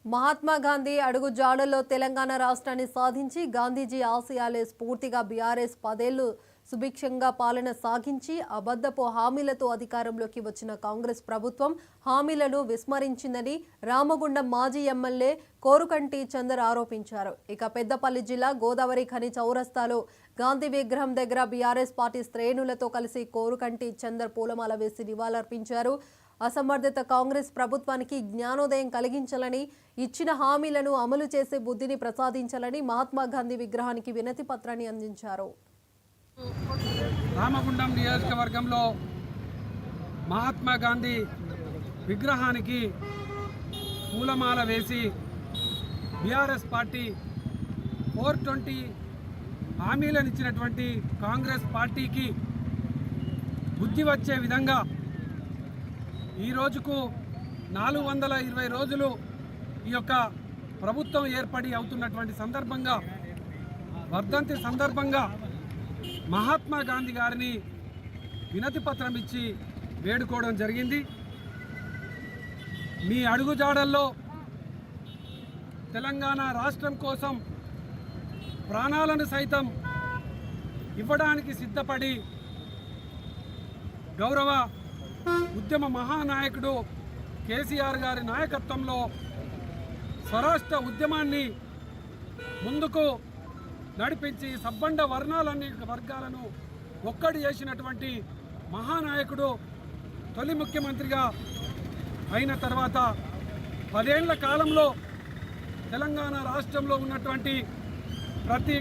మహాత్మా గాంధీ అడుగు జాడల్లో తెలంగాణ రాష్ట్రాన్ని సాధించి గాంధీజీ ఆశయాలే స్ఫూర్తిగా బీఆర్ఎస్ 10 ఏళ్లు సుభిక్షంగా పాలన సాగించి అబద్ధపు హామీలతో అధికారంలోకి వచ్చిన కాంగ్రెస్ ప్రభుత్వం హామీలను విస్మరించిందని రామగుండం మాజీ ఎమ్మెల్యే కోరుకంటి చందర్ ఆరోపించారు. ఇక పెద్దపల్లి జిల్లా గోదావరి ఖని చౌరస్తాలో గాంధీ విగ్రహం దగ్గర బీఆర్ఎస్ పార్టీ శ్రేణులతో కలిసి కోరుకంటి చందర్ పూలమాల వేసి నివాళులర్పించారు. అసమర్థత కాంగ్రెస్ ప్రభుత్వానికి జ్ఞానోదయం కలిగించాలని, ఇచ్చిన హామీలను అమలు చేసే బుద్ధిని ప్రసాదించాలని మహాత్మా గాంధీ విగ్రహానికి వినతి పత్రాన్ని అందించారు. రామగుండం నియోజకవర్గంలో మహాత్మా గాంధీ విగ్రహానికి పూలమాల వేసి బీఆర్ఎస్ పార్టీ 420 హామీలను ఇచ్చినటువంటి కాంగ్రెస్ పార్టీకి బుద్ధి వచ్చే విధంగా ఈ రోజుకు 420 రోజులు ఈ యొక్క ప్రభుత్వం ఏర్పడి అవుతున్నటువంటి సందర్భంగా, వర్ధంతి సందర్భంగా మహాత్మా గాంధీ గారిని వినతి పత్రం ఇచ్చి వేడుకోవడం జరిగింది. మీ అడుగుజాడల్లో తెలంగాణ రాష్ట్రం కోసం ప్రాణాలను సైతం ఇవ్వడానికి సిద్ధపడి గౌరవ ఉద్యమ మహానాయకుడు కేసీఆర్ గారి నాయకత్వంలో స్వరాష్ట్ర ఉద్యమాన్ని ముందుకు నడిపించి సబ్బండ వర్గాలను ఒక్కటి చేసినటువంటి మహానాయకుడు తొలి ముఖ్యమంత్రిగా అయిన తర్వాత 10 ఏళ్ల కాలంలో తెలంగాణ రాష్ట్రంలో ఉన్నటువంటి ప్రతి